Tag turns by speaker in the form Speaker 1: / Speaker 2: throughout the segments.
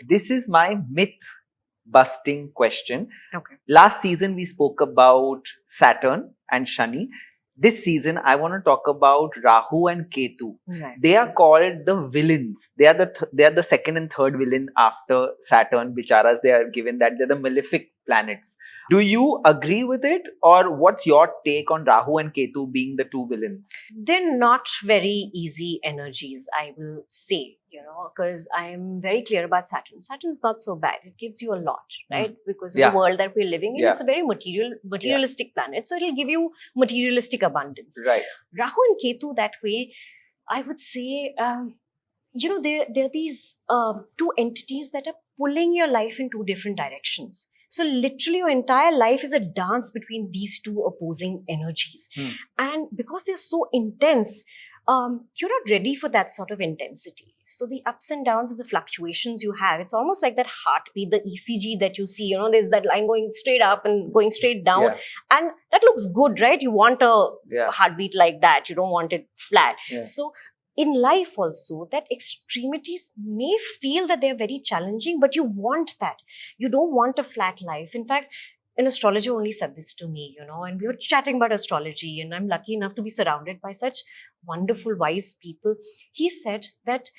Speaker 1: This is my myth busting question.
Speaker 2: Okay.
Speaker 1: Last season we spoke about Saturn and Shani. This season I want to talk about Rahu and Ketu.
Speaker 2: Right.
Speaker 1: They are called the villains. They are the second and third villain after Saturn. Bicharas, they are given that they're the malefic planets. Do you agree with it, or what's your take on Rahu and Ketu being the two villains?
Speaker 2: They're not very easy energies, I will say, because I'm very clear about Saturn. Saturn's not so bad. It gives you a lot, right? Because of
Speaker 1: Yeah.
Speaker 2: the world that we're living in,
Speaker 1: Yeah.
Speaker 2: it's a very materialistic planet. So it'll give you materialistic abundance.
Speaker 1: Right.
Speaker 2: Rahu and Ketu that way, I would say, they're these two entities that are pulling your life in two different directions. So literally your entire life is a dance between these two opposing energies. And because they're so intense, you're not ready for that sort of intensity. So the ups and downs and the fluctuations you have, it's almost like that heartbeat, the ECG that you see, there's that line going straight up and going straight down.
Speaker 1: Yeah.
Speaker 2: And that looks good, right? You want a
Speaker 1: Yeah.
Speaker 2: heartbeat like that. You don't want it flat.
Speaker 1: Yeah.
Speaker 2: So in life also, that extremities may feel that they're very challenging, but you want that. You don't want a flat life. In fact, an astrologer only said this to me, and we were chatting about astrology, and I'm lucky enough to be surrounded by such wonderful, wise people. He said that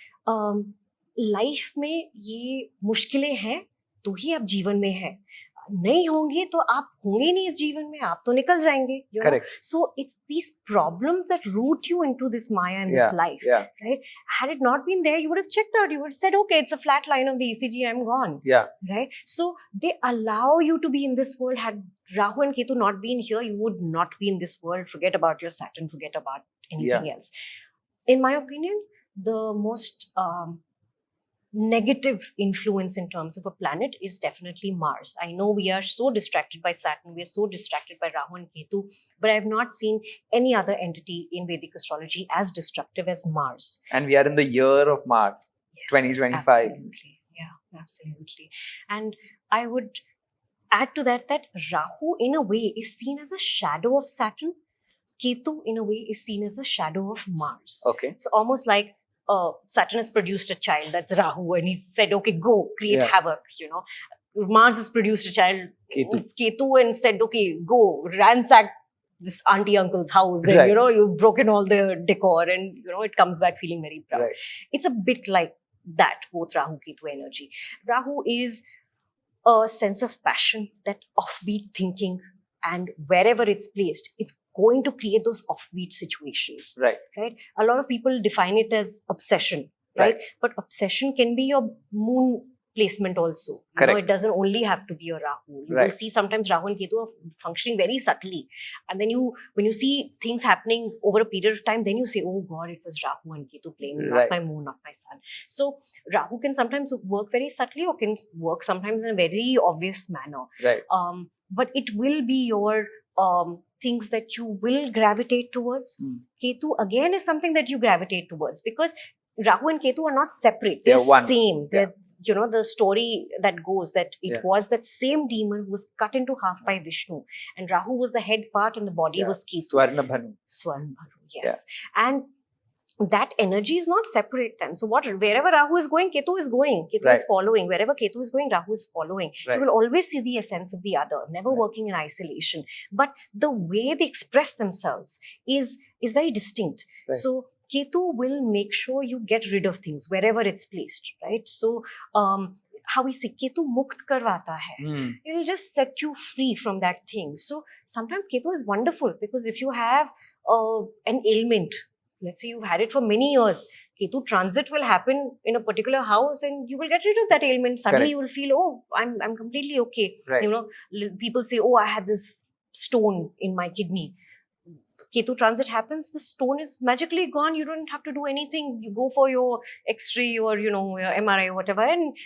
Speaker 2: life में ये मुश्किलें हैं तो ही आप जीवन में है. नहीं होंगे तो आप होंगे नहीं इस जीवन में, आप तो निकल जाएंगे.
Speaker 1: Correct.
Speaker 2: So it's these problems that root you into this Maya and this life.
Speaker 1: Yeah.
Speaker 2: Right? Had it not been there, you would have checked out. You would have said, okay, it's a flat line of the ECG, I'm gone.
Speaker 1: Yeah.
Speaker 2: Right? So they allow you to be in this world. Had Rahu and Ketu not been here, you would not be in this world. Forget about your Saturn, forget about anything else. In my opinion, the most negative influence in terms of a planet is definitely Mars. I know we are so distracted by Saturn, we are so distracted by Rahu and Ketu, but I have not seen any other entity in Vedic astrology as destructive as Mars.
Speaker 1: And we are in the year of Mars,
Speaker 2: Yes,
Speaker 1: 2025.
Speaker 2: Absolutely. Yeah, absolutely. And I would add to that Rahu in a way is seen as a shadow of Saturn. Ketu in a way is seen as a shadow of Mars.
Speaker 1: Okay.
Speaker 2: It's almost like Saturn has produced a child, that's Rahu, and he said, okay, go, create havoc, Mars has produced a child, it's Ketu, and said, okay, go, ransack this auntie uncle's house, and
Speaker 1: Right.
Speaker 2: You've broken all the decor, and it comes back feeling very proud.
Speaker 1: Right.
Speaker 2: It's a bit like that, both Rahu, Ketu energy. Rahu is a sense of passion, that offbeat thinking, and wherever it's placed, it's going to create those offbeat situations.
Speaker 1: Right.
Speaker 2: Right? A lot of people define it as obsession, right? But obsession can be your moon placement also.
Speaker 1: Correct.
Speaker 2: It doesn't only have to be your Rahu. You will see sometimes Rahu and Ketu are functioning very subtly. And then when you see things happening over a period of time, then you say, oh God, it was Rahu and Ketu playing, not my moon, not my sun. So Rahu can sometimes work very subtly or can work sometimes in a very obvious manner.
Speaker 1: Right.
Speaker 2: But it will be your things that you will gravitate towards. Ketu again is something that you gravitate towards, because Rahu and Ketu are not separate. They're
Speaker 1: one.
Speaker 2: Same. They're, the story that goes that it was that same demon who was cut into half by Vishnu, and Rahu was the head part and the body was Ketu.
Speaker 1: Swarnabhanu.
Speaker 2: Swarnabhanu, yes. And that energy is not separate then. So wherever Rahu is going, Ketu is going. Ketu is following. Wherever Ketu is going, Rahu is following. You will always see the essence of the other, never working in isolation. But the way they express themselves is very distinct. So Ketu will make sure you get rid of things wherever it's placed, right? So how we say Ketu mukt karvata hai. It'll just set you free from that thing. So sometimes Ketu is wonderful, because if you have an ailment, let's say you've had it for many years, Ketu transit will happen in a particular house and you will get rid of that ailment. Suddenly you will feel, oh, I'm completely okay.
Speaker 1: Right.
Speaker 2: People say, oh, I had this stone in my kidney. Ketu transit happens, the stone is magically gone. You don't have to do anything. You go for your X-ray or, your MRI or whatever, and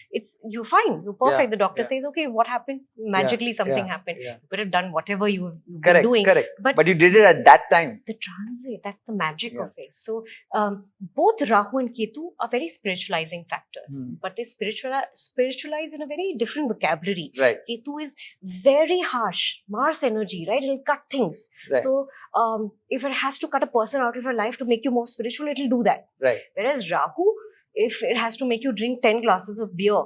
Speaker 2: you're fine. You're perfect. The doctor says, okay, what happened? Magically something happened.
Speaker 1: Yeah.
Speaker 2: You could have done whatever you've been doing.
Speaker 1: Correct. But you did it at that time.
Speaker 2: The transit, that's the magic of it. So both Rahu and Ketu are very spiritualizing factors, but they spiritualize in a very different vocabulary.
Speaker 1: Right.
Speaker 2: Ketu is very harsh, Mars energy, right? It'll cut things.
Speaker 1: Right.
Speaker 2: So if it has to cut a person out of your life to make you more spiritual, it'll do that.
Speaker 1: Right.
Speaker 2: Whereas Rahu, if it has to make you drink 10 glasses of beer,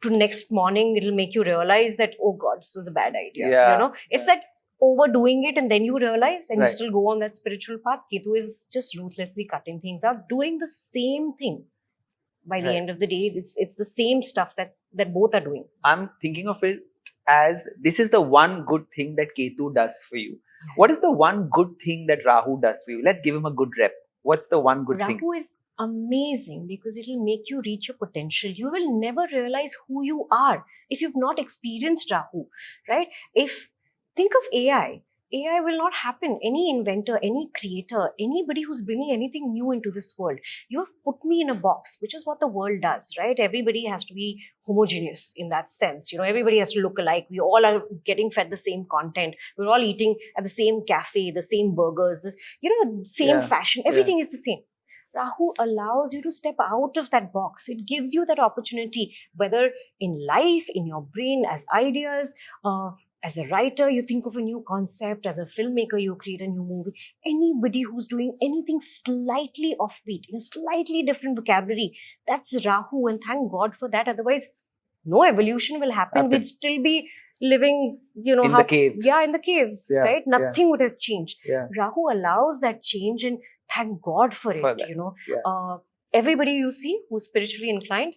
Speaker 2: to next morning, it'll make you realize that, oh God, this was a bad idea.
Speaker 1: Yeah.
Speaker 2: You know, it's that overdoing it and then you realize and
Speaker 1: Right.
Speaker 2: you still go on that spiritual path. Ketu is just ruthlessly cutting things out, doing the same thing. By the
Speaker 1: Right.
Speaker 2: end of the day, it's the same stuff that both are doing.
Speaker 1: I'm thinking of it as this is the one good thing that Ketu does for you. What is the one good thing that Rahu does for you? Let's give him a good rep. What's the one good thing?
Speaker 2: Rahu is amazing because it will make you reach your potential. You will never realize who you are if you've not experienced Rahu, right? Think of AI. AI will not happen. Any inventor, any creator, anybody who's bringing anything new into this world, you have put me in a box, which is what the world does, right? Everybody has to be homogeneous in that sense. You know, everybody has to look alike. We all are getting fed the same content. We're all eating at the same cafe, the same burgers, same
Speaker 1: Yeah.
Speaker 2: fashion. Everything is the same. Rahu allows you to step out of that box. It gives you that opportunity, whether in life, in your brain, as ideas, as a writer, you think of a new concept. As a filmmaker, you create a new movie. Anybody who's doing anything slightly offbeat, in a slightly different vocabulary, that's Rahu. And thank God for that. Otherwise, no evolution will happen. We'd still be living,
Speaker 1: In the caves.
Speaker 2: Yeah, in the caves,
Speaker 1: Yeah,
Speaker 2: right? Nothing would have changed.
Speaker 1: Yeah.
Speaker 2: Rahu allows that change, and thank God for it,
Speaker 1: that.
Speaker 2: you know.
Speaker 1: Yeah.
Speaker 2: Everybody you see who's spiritually inclined,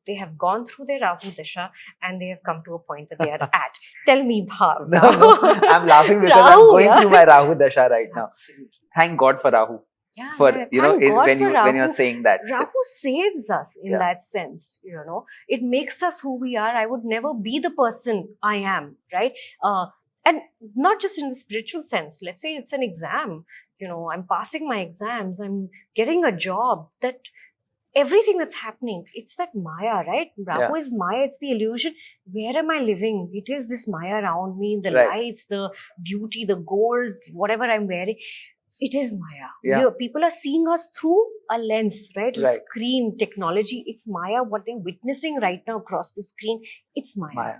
Speaker 2: they have gone through their Rahu Dasha and they have come to a point that they are at. Tell me, Bhav.
Speaker 1: No, I'm laughing because I'm
Speaker 2: Rahu,
Speaker 1: going
Speaker 2: yeah.
Speaker 1: through my Rahu Dasha right now.
Speaker 2: Absolutely.
Speaker 1: Thank God for Rahu.
Speaker 2: Yeah,
Speaker 1: For
Speaker 2: yeah.
Speaker 1: you know,
Speaker 2: Thank God
Speaker 1: when
Speaker 2: for
Speaker 1: you're
Speaker 2: Rahu.
Speaker 1: saying that.
Speaker 2: Rahu saves us in
Speaker 1: Yeah.
Speaker 2: that sense, you know. It makes us who we are. I would never be the person I am, right? And not just in the spiritual sense. Let's say it's an exam. You know, I'm passing my exams. I'm getting a job. That everything that's happening, it's that Maya, right? Rahu is Maya. It's the illusion. Where am I living? It is this Maya around me, the
Speaker 1: Right.
Speaker 2: lights, the beauty, the gold, whatever I'm wearing. It is Maya.
Speaker 1: Yeah.
Speaker 2: People are seeing us through a lens, right? A
Speaker 1: Right.
Speaker 2: screen, technology. It's Maya. What they're witnessing right now across the screen, it's Maya.
Speaker 1: Maya.